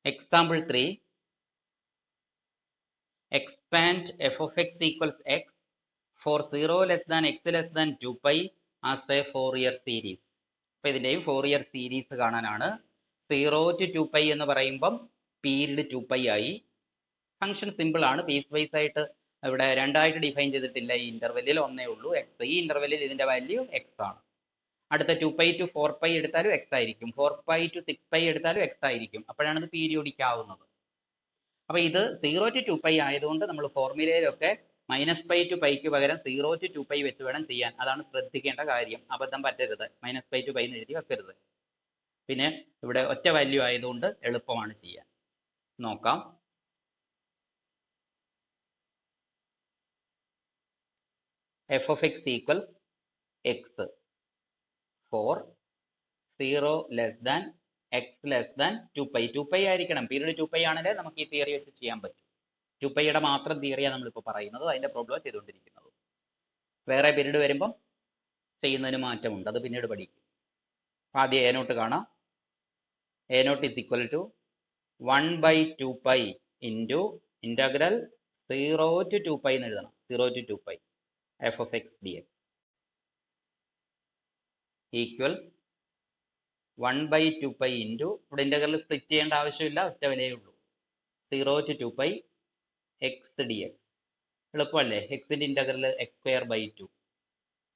Example 3. Expand f of x equals x for 0 less than x less than 2 pi as a Fourier series. അപ്പോൾ ഇതിൻ്റെയും Fourier series കാണാനാണ്. 0 to 2 pi എന്ന് പറയുമ്പം period 2 pi ആയി. Function simple ആണ്, piece vice ആയിട്ട് ഇവിടെ രണ്ടായിട്ട് ഡിഫൈൻ ചെയ്തിട്ടില്ല. ഈ ഇന്റർവെല്ലിൽ ഒന്നേ ഉള്ളൂ എക്സ്. ഈ ഇന്റർവെല്ലിൽ ഇതിന്റെ വാല്യൂ എക്സ് ആണ്. അടുത്ത 2 pi to 4 pi എടുത്താലും എക്സ് ആയിരിക്കും. 4 pi to 6 pi എടുത്താലും എക്സ് ആയിരിക്കും. അപ്പോഴാണ് ഇത് പീരിയോഡിക് ആവുന്നത്. അപ്പൊ ഇത് 0 to 2 pi ആയതുകൊണ്ട് നമ്മൾ ഫോർമുലയിലൊക്കെ -π to പൈക്ക് പകരം 0 to 2 pi വെച്ച് വേണം ചെയ്യാൻ. അതാണ് ശ്രദ്ധിക്കേണ്ട കാര്യം, അബദ്ധം പറ്റരുത്. -π to π എന്ന് എഴുതി വെക്കരുത്. പിന്നെ ഇവിടെ ഒറ്റ വാല്യൂ ആയതുകൊണ്ട് എളുപ്പമാണ് ചെയ്യാൻ. നോക്കാം. f of x equals x for 0 less than x less than 2 pi. 2 pi ആയിരിക്കണം, പീരീഡ് 2 pi ആണെങ്കിൽ നമുക്ക് ഈ തിയറി വെച്ച് ചെയ്യാൻ പറ്റും. 2 പൈയുടെ മാത്രം തിയറിയാണ് നമ്മളിപ്പോൾ പറയുന്നത്, അതിന്റെ പ്രോബ്ലം ചെയ്തുകൊണ്ടിരിക്കുന്നത്. വേറെ പീരീഡ് വരുമ്പം ചെയ്യുന്നതിന് മാറ്റമുണ്ട്, അത് പിന്നീട് പഠിക്കും. ആദ്യം എ നോട്ട് കാണാം. A naught is equal to 1/2 pi into integral 0 to 2 pi എന്ന് എഴുതണം. 0 to 2 pi f of x dx equal 1/2 pi into, ഇവിടെ ഇൻ്റഗ്രൽ സ്പ്ലിറ്റ് ചെയ്യേണ്ട ആവശ്യമില്ല, ഒറ്റ വിലയേ ഉള്ളൂ. 0 to 2 pi x dx. എളുപ്പമല്ലേ? എക്സിൻ്റെ integral x²/2.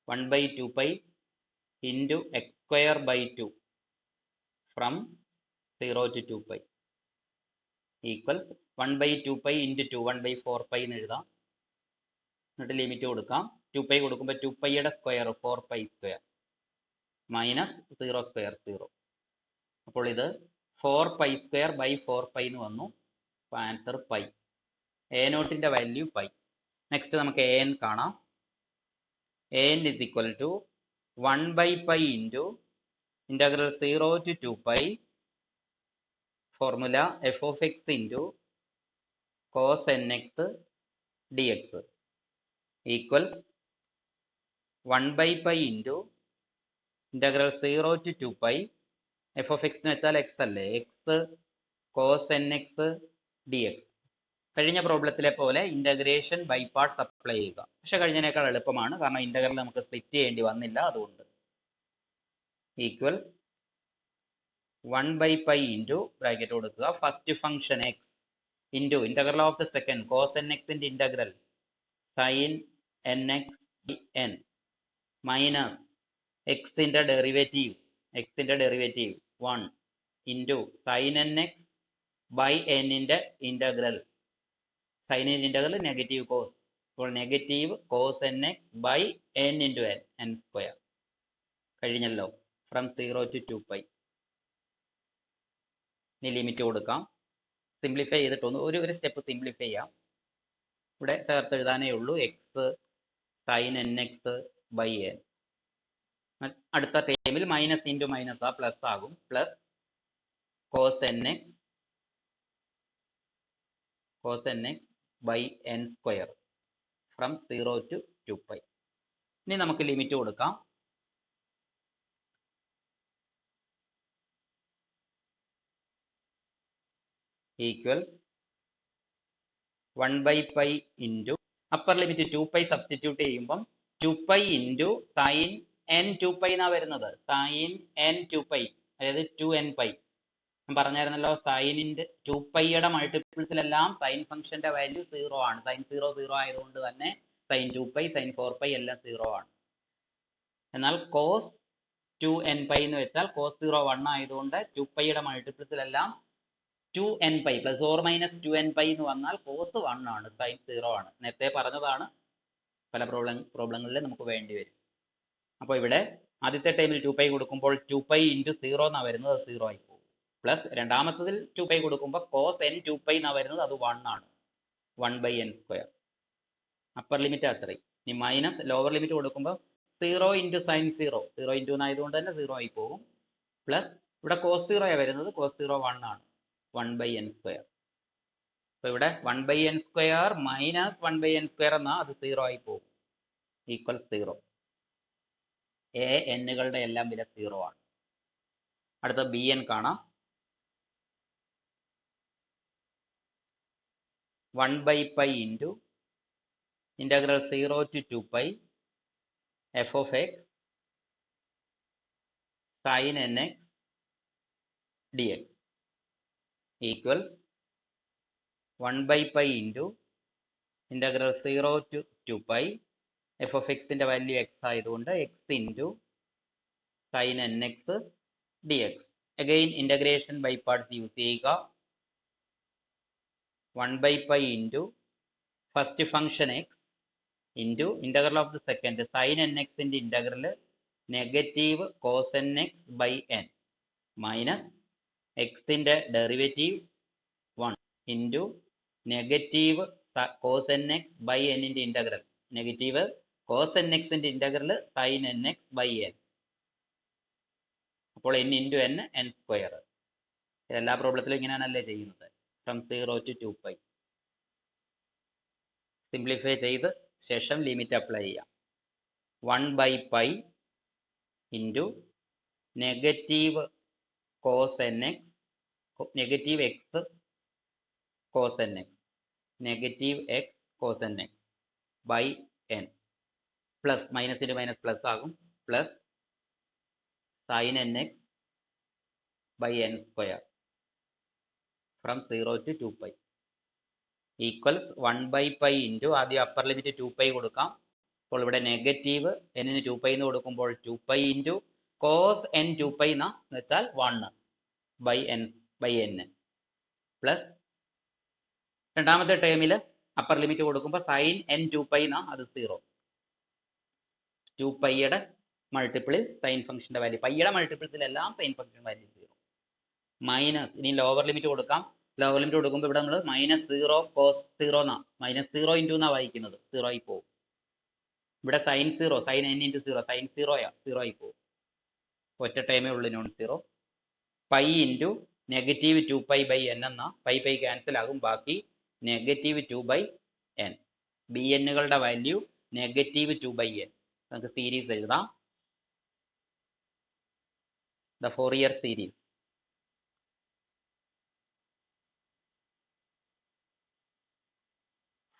1/2 pi into x²/2 from 0 to 2 pi equal 1/2 pi into 2, 1/4 pi എന്ന് എഴുതാം. എന്നിട്ട് ലിമിറ്റ് കൊടുക്കാം. 2 pi കൊടുക്കുമ്പോൾ 2 പൈയുടെ സ്ക്വയർ 4 pi സ്ക്വയർ മൈനസ് 0² 0. അപ്പോൾ ഇത് 4 pi സ്ക്വയർ ബൈ 4 pi എന്ന് വന്നു. അപ്പോൾ ആൻസർ പൈ. എ നോട്ടിന്റെ വാല്യൂ പൈ. നെക്സ്റ്റ് നമുക്ക് എ എൻ കാണാം. A N is equal to 1/π into integral 0 to 2 pi formula f of x into cos nx dx equal 1/π into integral 0 to 2 pi f of x എന്ന് വെച്ചാൽ x അല്ലേ, x cos nx dx. കഴിഞ്ഞ പ്രോബ്ലത്തിലെ പോലെ integration by parts apply ചെയ്യുക. പക്ഷെ കഴിഞ്ഞതിനേക്കാൾ എളുപ്പമാണ്, കാരണം integral നമുക്ക് സ്പ്ലിറ്റ് ചെയ്യേണ്ടി വന്നില്ല, അതുകൊണ്ട്. ഈക്വൽ 1/π ഇൻറ്റു ബ്രാക്കറ്റ് കൊടുക്കുക, first function x into integral of the second cos nx ന്റെ integral sin nx n minus എക്സിന്റെ derivative 1 into sin nx by എന്നിന്റെ ഇൻ്റഗ്രൽ. സൈനിൻ്റെ ഇൻ്റഗ്രൽ നെഗറ്റീവ് കോസ്, അപ്പോൾ negative cos nx by n into n square. കഴിഞ്ഞല്ലോ. From 0 to 2 pi. ഇനി limit കൊടുക്കാം. Simplify ചെയ്തിട്ടൊന്ന് ഒരു സ്റ്റെപ്പ് സിംപ്ലിഫൈ ചെയ്യാം. ഇവിടെ ചേർത്ത് എഴുതാനേ ഉള്ളൂ, X sine nx by n. അടുത്ത ടൈമിൽ മൈനസ് ഇൻറ്റു മൈനസ് ആ പ്ലസ് ആകും, plus cos nx by n square from 0 to 2 pi. ഇനി നമുക്ക് ലിമിറ്റ് കൊടുക്കാം. Equal 1/π into upper limit 2 pi substitute ചെയ്യുമ്പം 2 pi into sine n 2 pi എന്നാണ് വരുന്നത്. സൈൻ n 2 pi, അതായത് 2nπ. ഞാൻ പറഞ്ഞായിരുന്നല്ലോ, സൈനിന്റെ 2 പൈയുടെ മൾട്ടിപ്പിൾസിലെല്ലാം സൈൻ ഫംഗ്ഷന്റെ വാല്യൂ 0 ആണ്. സൈൻ 0 0 ആയതുകൊണ്ട് തന്നെ സൈൻ 2 pi സൈൻ 4 pi എല്ലാം 0 ആണ്. എന്നാൽ കോസ് 2nπ എന്ന് വെച്ചാൽ കോസ് 0 1 ആയതുകൊണ്ട് 2 പൈയുടെ മൾട്ടിപ്പിൾസിലെല്ലാം 2nπ plus or minus 2nπ എന്ന് വന്നാൽ കോസ് 1 ആണ്, സൈൻ 0 ആണ്. നേരത്തെ പറഞ്ഞതാണ്, പല പ്രോബ്ലങ്ങളിൽ നമുക്ക് വേണ്ടി വരും. അപ്പോൾ ഇവിടെ ആദ്യത്തെ ടൈമിൽ 2 pi കൊടുക്കുമ്പോൾ 2 pi ഇൻറ്റു 0 എന്നാണ് വരുന്നത്, അത് 0 ആയി പോകും. പ്ലസ് രണ്ടാമത്തതിൽ 2 pi കൊടുക്കുമ്പോൾ കോസ് n 2 pi എന്നാണ് വരുന്നത്, അത് 1 ആണ്, 1/n സ്ക്വയർ. അപ്പർ ലിമിറ്റ് അത്രയും. ഇനി മൈനസ് ലോവർ ലിമിറ്റ് കൊടുക്കുമ്പോൾ 0 ഇൻറ്റു സൈൻ 0, 0 ഇൻറ്റു ആയതുകൊണ്ട് തന്നെ 0 ആയി പോകും. പ്ലസ് ഇവിടെ കോസ് 0 ആണ് വരുന്നത്, കോസ് 0 1 ആണ്, 1/n സ്ക്വയർ. അപ്പോൾ ഇവിടെ 1/n square minus 1/n square എന്നാൽ അത് 0 ആയി പോകും, ഈക്വൽ 0. എ എന്നുകളുടെ എല്ലാം വില 0 ആണ്. അടുത്ത ബി എൻ കാണാം. 1 by pi into integral 0 to 2 pi f of x sin nx dx equals 1 by pi into integral 0 to 2 pi f of x ന്റെ വാല്യൂ x ആയതുകൊണ്ട് x into sin nx dx. Again integration by parts use ചെയ്യുക. 1 by pi into first function x into integral of the second sin nx ന്റെ integral negative cos nx by n minus x ന്റെ derivative 1 into negative cos nx by n ന്റെ integral negative cos nx ന്റെ integral sin nx by n. അപ്പോൾ n into n n square. എല്ലാ പ്രോബ്ലത്തിലും ഇങ്ങനെയാണല്ലേ ചെയ്യുന്നത്. From 0 to 2 pi. Simplify ചെയ്ത് ശേഷം limit apply ചെയ്യാം. 1 by pi into negative cos nx negative x cos nx negative x cos nx by n plus minus into minus plus ആകും plus sin nx by n square from 0 to 2 pi equals 1 by pi into ആദ്യം upper limit 2 pi കൊടുക്കാം. അപ്പോൾ ഇവിടെ negative n-ന് 2 pi എന്ന് കൊടുക്കുമ്പോൾ 2 pi into cos n 2 pi എന്ന് വെച്ചാൽ 1 by n plus രണ്ടാമത്തെ ടേമിൽ അപ്പർ ലിമിറ്റ് കൊടുക്കുമ്പോൾ sin n 2 pi എന്നാ അത് 0. 2 പൈയുടെ മൾട്ടിപ്പിളിൽ സൈൻ ഫംഗ്ഷന്റെ വാല്യൂ പൈയുടെ മൾട്ടിപ്പിൾസിലെല്ലാം സൈൻ ഫംഗ്ഷൻ വാല്യൂ 0 മൈനസ് ഇനി ലോവർ ലിമിറ്റ് കൊടുക്കാം. ലോവർ ലിമിറ്റ് കൊടുക്കുമ്പോൾ ഇവിടെ നമ്മൾ -0 cos 0 എന്നാ -0 ഇൻറ്റു എന്നാ വായിക്കുന്നത് 0 ആയി പോകും. ഇവിടെ sin 0 sin n into 0 sin 0 ആയി പോകും. ഒറ്റ ടൈമേ ഉള്ളൂ non zero. Pi into negative 2 pi by n എന്നാ പൈ ക്യാൻസൽ ആകും. ബാക്കി നെഗറ്റീവ് 2 by n. ബി എന്നുകളുടെ വാല്യൂ നെഗറ്റീവ് 2 by n. നമുക്ക് സീരീസ് എഴുതാം. The Fourier series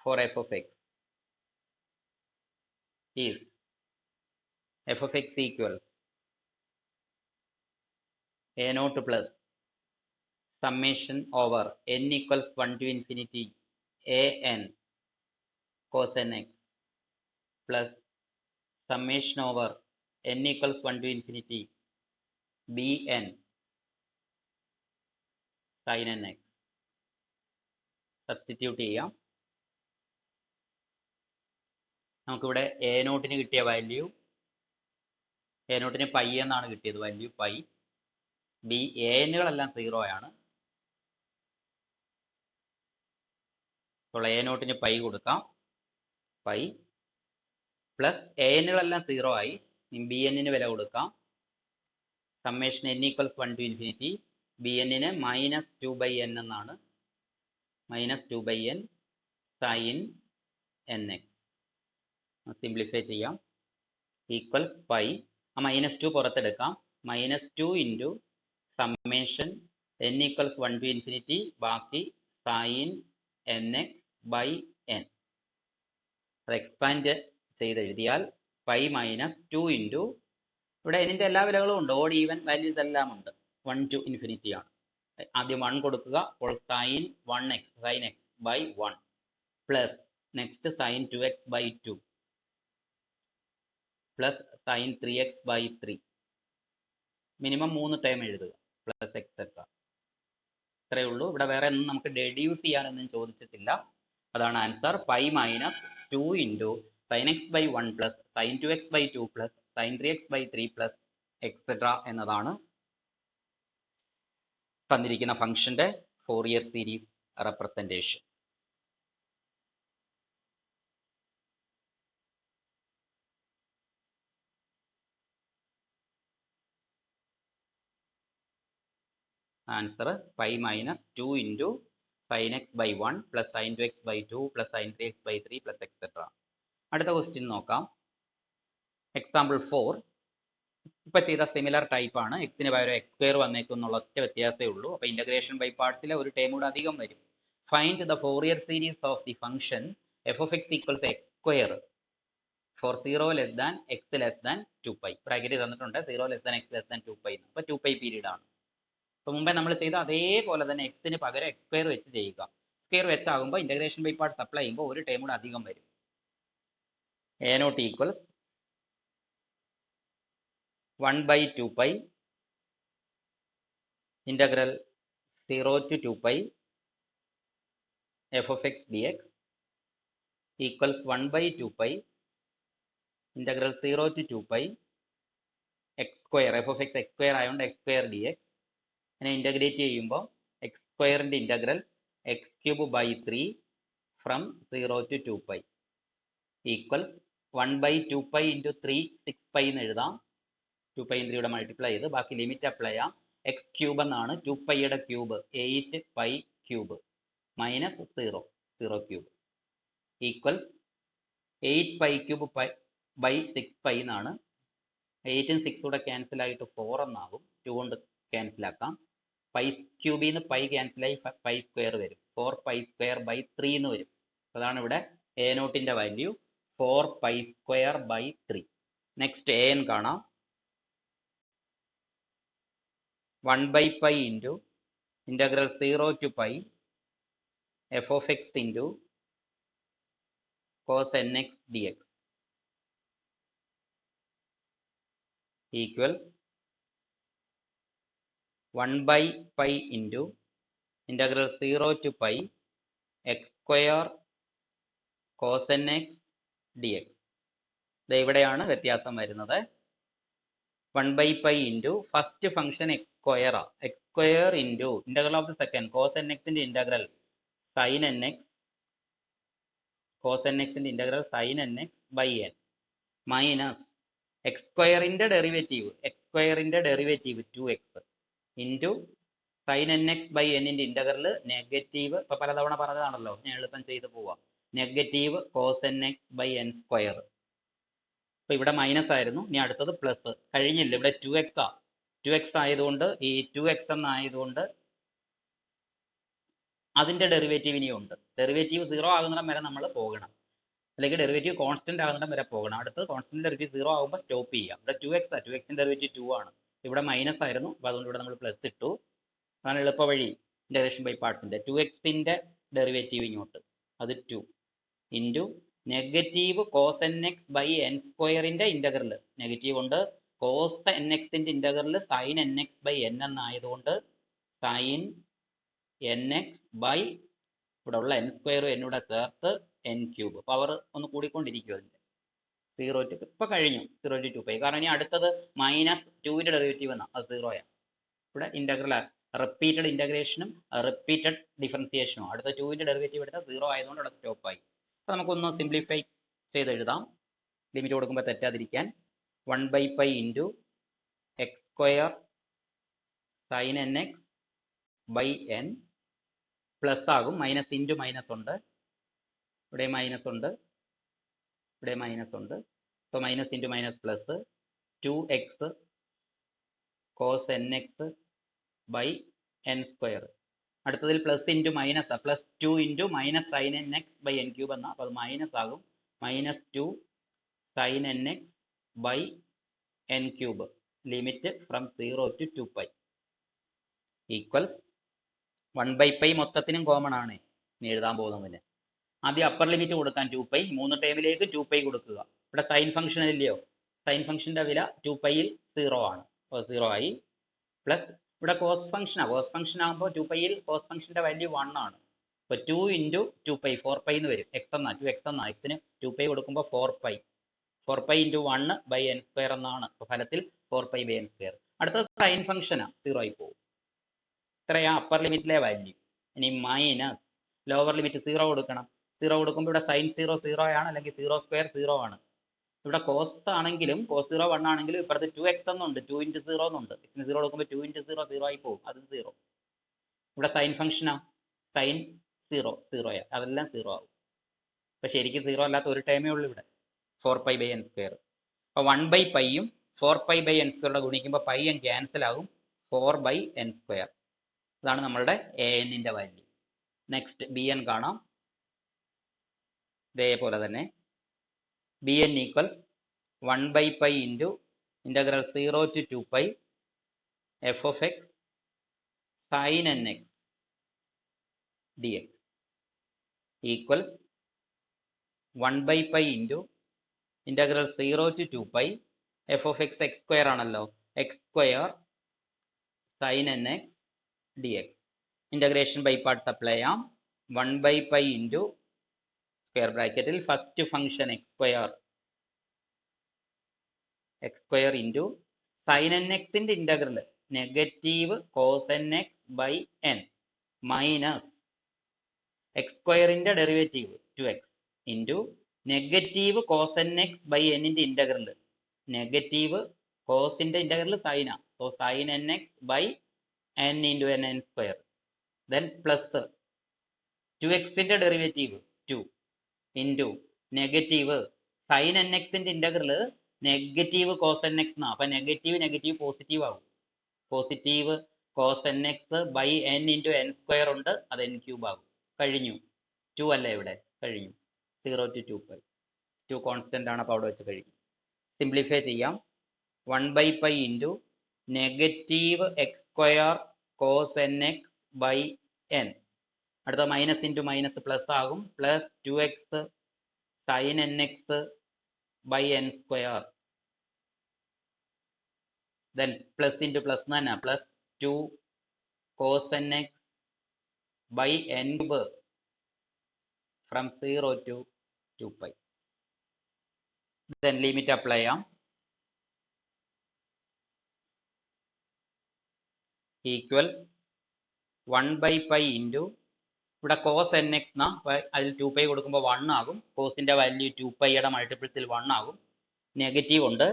for f of x is f of x equals a naught plus summation over n equals 1 to infinity a n cos nx plus summation over n equals 1 to infinity bn sin nx. Substitute ചെയ്യാം. നമുക്കിവിടെ A നോട്ടിന് കിട്ടിയ value A നോട്ടിന് pi എന്നാണ് കിട്ടിയത് value pi. B A എന്നുകളെല്ലാം 0 ആണ്. അപ്പോൾ A നോട്ടിന് പൈ കൊടുക്കാം. പൈ പ്ലസ് എ എന്നുകളെല്ലാം 0 ആയി. ബി എന്നിന് വില കൊടുക്കാം. Summation n equals 1 to infinity B എന്നിന് -2 by n എന്നാണ്. -2 by n sin nx. Simplify ചെയ്യാം. ഈക്വൽസ് പൈ ആ -2 പുറത്തെടുക്കാം. -2 into summation n equals 1 to infinity ബാക്കി sin nx by n. അത് എക്സ്പാൻഡ് ചെയ്ത് എഴുതിയാൽ പൈ -2 ഇൻറ്റു ഇവിടെ n ന്റെ എല്ലാ വിലകളും ഉണ്ട്. ഓഡ് ഈവൻ വാല്യൂസ് എല്ലാം ഉണ്ട്. 1 to infinity ആണ്. ആദ്യം 1 കൊടുക്കുക. അപ്പോൾ sin 1x sin x by 1 plus next sin 2x by 2 plus sin 3x by 3 minimum 3 time എഴുതുക പ്ലസ് എക്സെട്ര. ഇത്രയേ ഉള്ളൂ. ഇവിടെ വേറെ ഒന്നും നമുക്ക് ഡെഡ്യൂസ് ചെയ്യാനൊന്നും ചോദിച്ചിട്ടില്ല. അതാണ് answer. Pi -2 into sin x by 1 plus sin 2x by 2 plus sin 3x by 3 plus etcetera എന്നതാണ് തന്നിരിക്കുന്ന ഫംഗ്ഷന്റെ Fourier series representation. Answer pi -2 into sin x by 1 plus sin 2x by 2 plus sin 3x by 3 plus etcetera. അടുത്ത question നോക്കാം. Example 4. ഇപ്പൊ ചെയ്ത similar type ആണ്. എക്സിന് പകരം x² വന്നേക്കും എന്നുള്ള ഒറ്റ വ്യത്യാസമേ ഉള്ളൂ. അപ്പോൾ ഇന്റഗ്രേഷൻ ബൈ പാർട്സിലെ ഒരു ടേം കൂടെ അധികം വരും. Find the Fourier series of the function F of X equal to X square for 0 less than X less than 2π. Bracket തന്നിട്ടുണ്ട് 0 less than X less than 2π. അപ്പോൾ 2π പീരീഡ് ആണ്. അപ്പോൾ മുമ്പേ നമ്മൾ ചെയ്ത അതേപോലെ തന്നെ എക്സിന് പകരം എക്സ് സ്ക്വയർ വെച്ച് ചെയ്യുക. സ്ക്വയർ വെച്ചാകുമ്പോൾ ഇന്റഗ്രേഷൻ ബൈ പാർട്സ് അപ്ലൈ ചെയ്യുമ്പോൾ ഒരു ടേം കൂടെ അധികം വരും. A naught equals 1/2π integral 0 to 2π f of x dx equals 1/2π integral 0 to 2π x square f of x x square ആയതുകൊണ്ട് x സ്ക്വയർ dx. അതിനെ ഇന്റഗ്രേറ്റ് ചെയ്യുമ്പോൾ എക്സ് സ്ക്വയറിന്റെ integral X cube by 3 from 0 to 2π equals 1/2π into 3 6π എന്ന് എഴുതാം. 2π 3യുടെ multiply ചെയ്ത് ബാക്കി limit apply ചെയ്യാം. എക്സ് ക്യൂബ് എന്നാണ് 2πയുടെ cube 8π cube minus 0 cube equals 8π cube by 6π എന്നാണ്. 8ഉം 6ഉം കൂടെ ക്യാൻസൽ ആയിട്ട് 4 എന്നാകും. 2 കൊണ്ട് ക്യാൻസൽ ആക്കാം. പൈ ക്യൂബിൽ നിന്ന് പൈ ക്യാൻസലായി പൈ സ്ക്വയർ വരും. 4π സ്ക്വയർ ബൈ 3 എന്ന് വരും. അതാണ് ഇവിടെ എ നോട്ടിന്റെ value 4π square by 3. Next A N കാണാം. 1/π into integral 0 to π f of x into cos nx dx equal 1/π into integral 0 to π x square cos nx dx. ഇവിടെയാണ് വ്യത്യാസം വരുന്നത്. 1/π into first function X square X square into integral of the second cos nxന്റെ integral sin nx cos nxന്റെ integral sin nx by n minus X സ്ക്വയറിന്റെ derivative 2x into sin nx by എന്നിന്റെ integral negative, ഇപ്പൊ പലതവണ പറഞ്ഞതാണല്ലോ, ഞാൻ എളുപ്പം ചെയ്ത് പോവാം, negative cos nx by n square. അപ്പൊ ഇവിടെ മൈനസ് ആയിരുന്നു, ഇനി അടുത്തത് പ്ലസ്. കഴിഞ്ഞില്ല, ഇവിടെ 2x ആയതുകൊണ്ട് ഈ 2x എന്നായതുകൊണ്ട് അതിന്റെ ഡെറിവേറ്റീവ് ഇനിയുണ്ട്. ഡെറിവേറ്റീവ് 0 ആകുന്നിടം വരെ നമ്മൾ പോകണം, അല്ലെങ്കിൽ ഡെറിവേറ്റീവ് കോൺസ്റ്റന്റ് ആകുന്നിടം വരെ പോകണം. അടുത്തത് കോൺസ്റ്റന്റ് ഡെറിവേറ്റീവ് 0 ആകുമ്പോൾ സ്റ്റോപ്പ് ചെയ്യാം. ഇവിടെ 2xന്റെ ഡെറിവേറ്റീവ് 2 ആണ്, ഇവിടെ മൈനസ് ആയിരുന്നു, അപ്പോൾ അതുകൊണ്ട് ഇവിടെ നമ്മൾ പ്ലസ് ഇട്ടു. അതാണ് എളുപ്പ വഴി ഇന്റഗ്രേഷൻ ബൈ പാർട്സിന്റെ. 2xന്റെ ഡെറിവേറ്റീവ് ഇങ്ങോട്ട്, അത് 2 into negative cos nx by n സ്ക്വയറിന്റെ ഇന്റഗ്രൽ, നെഗറ്റീവ് ഉണ്ട്, cos nxന്റെ integral sin nx by n എന്നായതുകൊണ്ട് sin nx ബൈ ഇവിടെ ഉള്ള n സ്ക്വയർ എന്നൂടെ ചേർത്ത് n ക്യൂബ്. പവർ ഒന്ന് കൂടിക്കൊണ്ടിരിക്കും അതിന്റെ. 0 to ഇപ്പൊ കഴിഞ്ഞു 0 to 2π. കാരണം ഇനി അടുത്തത് മൈനസ് 2ന്റെ ഡെറിവേറ്റീവ് എന്നാ, അത് 0 ആണ്. ഇവിടെ ഇന്റഗ്രൽ റിപ്പീറ്റഡ് ഇന്റഗ്രേഷനും റിപ്പീറ്റഡ് ഡിഫറൻസിയേഷനും. അടുത്ത 2ന്റെ ഡെറിവേറ്റീവ് എടുത്താൽ 0 ആയതുകൊണ്ട് ഇവിടെ സ്റ്റോപ്പ് ആയി. അപ്പോൾ നമുക്കൊന്ന് സിംപ്ലിഫൈ ചെയ്ത് എഴുതാം, ലിമിറ്റ് കൊടുക്കുമ്പോൾ തെറ്റാതിരിക്കാൻ. 1/π into X square sin nx by n plus ആകും, മൈനസ് ഇൻറ്റു മൈനസ് ഉണ്ട്, ഇവിടെ മൈനസ് ഉണ്ട്, ഇവിടെ മൈനസ് ഉണ്ട്. അപ്പോൾ minus into minus plus 2x cos nx by n square. അടുത്തതിൽ plus into minus, plus 2 into minus sin nx by n cube എന്നാ, അപ്പോൾ അത് മൈനസ് ആകും, minus 2 sin nx by n cube, limit from 0 to 2π equal 1/π മൊത്തത്തിനും common ആണ് ഇനി എഴുതാൻ പോകുന്നതിന്. ആദ്യം അപ്പർ ലിമിറ്റ് കൊടുക്കാൻ 2π, 3 ടേമിലേക്ക് 2π കൊടുക്കുക. ഇവിടെ സൈൻ ഫംഗ്ഷൻ ഇല്ലയോ, സൈൻ ഫംഗ്ഷന്റെ വില 2πയിൽ 0 ആണ്, അപ്പോൾ 0 ആയി. പ്ലസ് ഇവിടെ കോസ് ഫംഗ്ഷനാണ്, കോസ് ഫംഗ്ഷൻ ആകുമ്പോൾ 2πയിൽ കോസ് ഫംഗ്ഷന്റെ വാല്യൂ 1 ആണ്, അപ്പോൾ 2 ഇൻറ്റു 2π 4π എന്ന് വരും. എക്സ് എന്നാ 2x എന്നാ, എക്സിന് 2π കൊടുക്കുമ്പോൾ 4π ഇൻറ്റു 1 ബൈ n സ്ക്വയർ എന്നാണ്, അപ്പോൾ ഫലത്തിൽ 4π ബൈ n സ്ക്വയർ. അടുത്തത് സൈൻ ഫംഗ്ഷനാണ്, 0 ആയി പോകും. ഇത്രയാ അപ്പർ ലിമിറ്റിലെ വാല്യൂ. ഇനി മൈനസ് ലോവർ ലിമിറ്റ് 0 കൊടുക്കണം. 0 കൊടുക്കുമ്പോൾ ഇവിടെ സൈൻ 0 0 ആണ്, അല്ലെങ്കിൽ 0 സ്ക്വയർ 0 ആണ്. ഇവിടെ കോസ് ആണെങ്കിലും cos 0 1 ആണെങ്കിലും ഇപ്പുറത്ത് 2x എന്നുണ്ട്, 2 ഇൻറ്റു 0 എന്നുണ്ട്. x 0 കൊടുക്കുമ്പോൾ 2 ഇൻറ്റു 0 0 ആയി പോകും, അതും 0. ഇവിടെ സൈൻ ഫംഗ്ഷനാ, സൈൻ 0 0 അതെല്ലാം 0 ആവും. അപ്പോൾ ശരിക്കും 0 അല്ലാത്ത ഒരു ടൈമേ ഉള്ളൂ ഇവിടെ, 4π ബൈ n സ്ക്വയർ. അപ്പോൾ 1/πയും 4π ബൈ n സ്ക്വയറുടെ ഗുണിക്കുമ്പോൾ പൈ n ക്യാൻസൽ ആകും, 4 ബൈ n സ്ക്വയർ. ഇതാണ് നമ്മളുടെ an ന്റെ വാല്യൂ. നെക്സ്റ്റ് ബി എൻ കാണാം. ഇതേപോലെ തന്നെ B N equal 1/π into integral 0 to 2π F of X sine N X D X equal 1/π into integral 0 to 2π F of X X square ആണല്ലോ, X square sine N X D X. Integration by parts apply ചെയ്യാം. 1/π into square ബ്രാക്കറ്റിൽ first function X square into sine N എക്സിൻ്റെ integral negative cos N X by N minus X സ്ക്വയറിൻ്റെ derivative 2x into negative cos N X by എന്നിൻ്റെ integral negative കോസിൻ്റെ integral sine, so sine N X by N into N N square. Then plus 2xൻ്റെ derivative 2 into negative sine N എക്സിൻ്റെ integral negative cos N X എന്നാണ്. അപ്പം negative positive ആവും. Positive cos N X by N into N square ഉണ്ട്, അത് N cube ആകും. കഴിഞ്ഞു. 2 അല്ലേ ഇവിടെ, കഴിഞ്ഞു. 0 to 2π 2 കോൺസ്റ്റൻ്റ് ആണ്, അപ്പോൾ അവിടെ വെച്ച് കഴിഞ്ഞു. സിംപ്ലിഫൈ ചെയ്യാം. 1/π into negative X square cos N X by N, അടുത്ത മൈനസ് ഇൻറ്റു മൈനസ് പ്ലസ് ആകും, plus 2x sine N X by N square. Then plus into plus തന്നെ, plus 2 cos N X by N cube from 0 to 2π. Then limit apply ചെയ്യാം. Equal 1/π into ഇവിടെ cos N X എന്നാ, അതിൽ 2π കൊടുക്കുമ്പോൾ 1 ആകും. കോസിൻ്റെ value 2πയുടെ മൾട്ടിപ്പിൾസിൽ 1 ആകും. Negative ഉണ്ട്,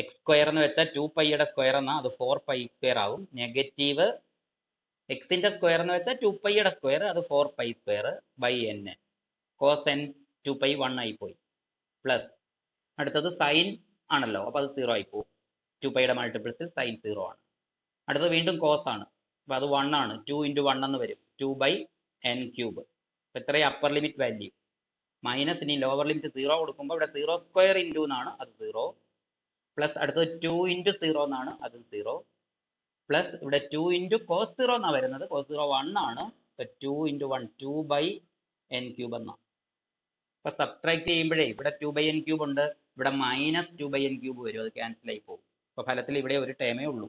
X square എന്ന് വെച്ചാൽ 2πയുടെ സ്ക്വയർ എന്നാൽ അത് 4π സ്ക്വയർ ആകും. നെഗറ്റീവ് എക്സിൻ്റെ സ്ക്വയർ എന്ന് വെച്ചാൽ 2πയുടെ സ്ക്വയർ, അത് 4π square by N. Cos N 2π 1 ആയിപ്പോയി. പ്ലസ് അടുത്തത് സൈൻ ആണല്ലോ, അപ്പോൾ അത് 0 ആയിപ്പോവും. 2πയുടെ മൾട്ടിപ്പിൾസിൽ സൈൻ 0 ആണ്. അടുത്തത് വീണ്ടും കോസ് ആണ്, അപ്പോൾ അത് 1 ആണ്. 2 ഇൻറ്റു 1 എന്ന് വരും, 2/n ക്യൂബ്. അപ്പോൾ ഇത്രയും അപ്പർ ലിമിറ്റ് വാല്യൂ. മൈനസ് ഇനി ലോവർ ലിമിറ്റ് 0 കൊടുക്കുമ്പോൾ ഇവിടെ 0 സ്ക്വയർ ഇൻറ്റു എന്നാണ്, അത് 0. പ്ലസ് അടുത്തത് 2 ഇൻറ്റു 0 എന്നാണ്, അത് 0. പ്ലസ് ഇവിടെ 2 ഇൻറ്റു കോസ് 0 എന്നാണ് വരുന്നത്, കോസ് 0 1 ആണ്. അപ്പോൾ 2 ഇൻറ്റു 1 2/n ക്യൂബ് എന്നാണ്. അപ്പോൾ സബ്ട്രാക്ട് ചെയ്യുമ്പോഴേ ഇവിടെ 2/n ക്യൂബ് ഉണ്ട്, ഇവിടെ മൈനസ് 2/n ക്യൂബ് വരും, അത് ക്യാൻസൽ ആയി പോകും. അപ്പോൾ ഫലത്തിൽ ഇവിടെ ഒരു ടേമേ ഉള്ളൂ.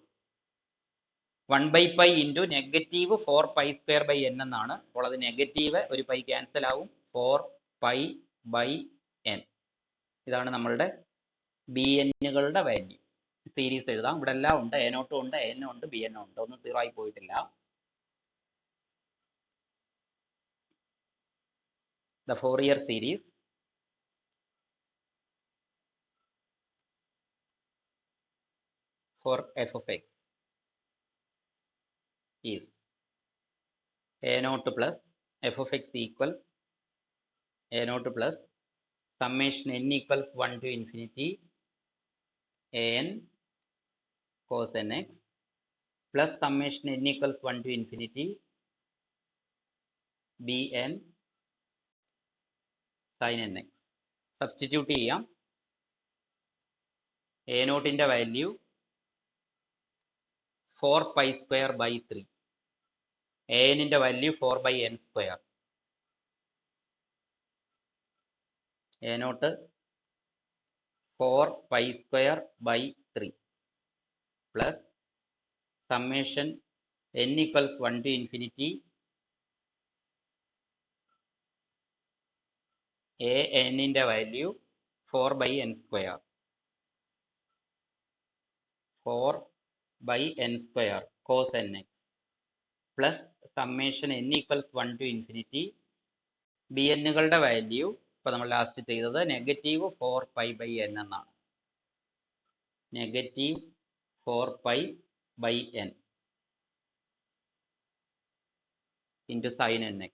1/π into negative 4π square by N എന്നാണ്. അപ്പോൾ അത് നെഗറ്റീവ് ഒരു പൈ ക്യാൻസൽ ആവും, 4π/n. ഇതാണ് നമ്മളുടെ ബി എന്നുകളുടെ വാല്യൂ. സീരീസ് എഴുതാം. ഇവിടെ എല്ലാം ഉണ്ട്, എ നോട്ടും ഉണ്ട്, എൻ ഉണ്ട്, ബി എൻ ഉണ്ട്, ഒന്നും 0 ആയി പോയിട്ടില്ല. The Fourier series for f of x is a0 plus f of x equal a0 plus summation n equals 1 to infinity an cos nx plus summation n equals 1 to infinity bn sin nx. Substitute ചെയ്യാം. a0ൻ്റെ value 4π square by 3, an-ൻ്റെ value 4/n square. a0 4π square by 3 plus summation n equals 1 to infinity an-ൻ്റെ value 4/n square, 4/n square cos nx plus summation n equals 1 to infinity bn-കളുടെ value ഇപ്പോൾ നമ്മൾ last ചെയ്തത് negative 4π/n എന്നാണ്. Negative 4π/n into sine nx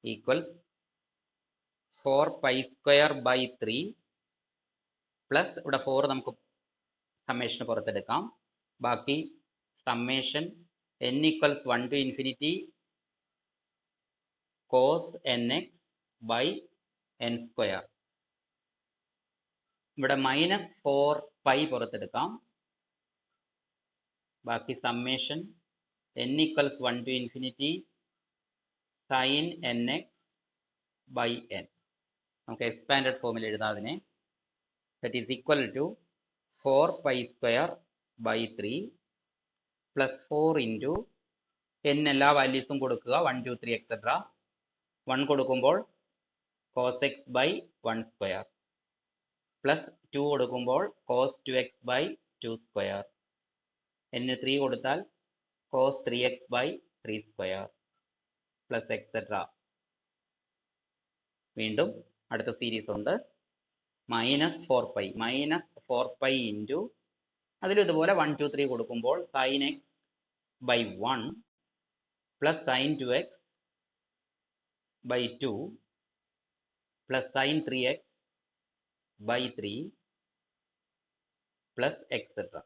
equals 4π square by 3 plus ഇവിടെ 4 നമുക്ക് സമ്മേഷന് പുറത്തെടുക്കാം, ബാക്കി summation n equals 1 to infinity cos nx by n square. ഇവിടെ മൈനസ് 4 π പുറത്തെടുക്കാം. ബാക്കി summation n equals 1 to infinity sin nx by n. നമുക്ക് expanded ഫോമിൽ എഴുതാം അതിനെ. That is equal to 4 π square by 3 plus 4 into n എല്ലാ വാല്യൂസും കൊടുക്കുക 1 2 3 എക്സെട്ര. 1 കൊടുക്കുമ്പോൾ cos x by 1 square plus 2 കൊടുക്കുമ്പോൾ cos 2x by 2 square. n 3 കൊടുത്താൽ cos 3x by 3 square plus etcetera. വീണ്ടും അടുത്ത സീരീസ് ഉണ്ട്. മൈനസ് 4 π ഇൻറ്റു അതിലും ഇതുപോലെ 1 2 3 കൊടുക്കുമ്പോൾ sin x by 1 plus sin 2x by 2 plus sin 3x by 3 plus etcetera.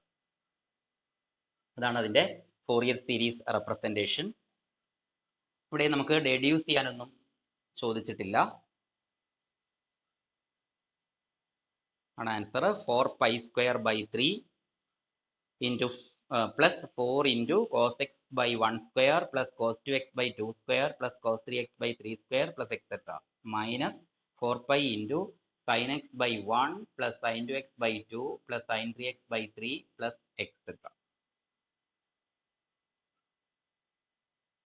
അതാണ് അതിൻ്റെ ഫോറിയർ സീരീസ് റെപ്രസെൻറ്റേഷൻ. ഇവിടെ നമുക്ക് ഡെഡ്യൂസ് ചെയ്യാനൊന്നും ചോദിച്ചിട്ടില്ല. ആണ് answer. 4 π square by 3 into plus 4 into cos x by 1 square plus cos 2x by 2 square plus cos 3x by 3 square plus etcetera minus 4 π into sin x by 1 plus sin 2x by 2 plus sin 3x by 3 plus etcetera.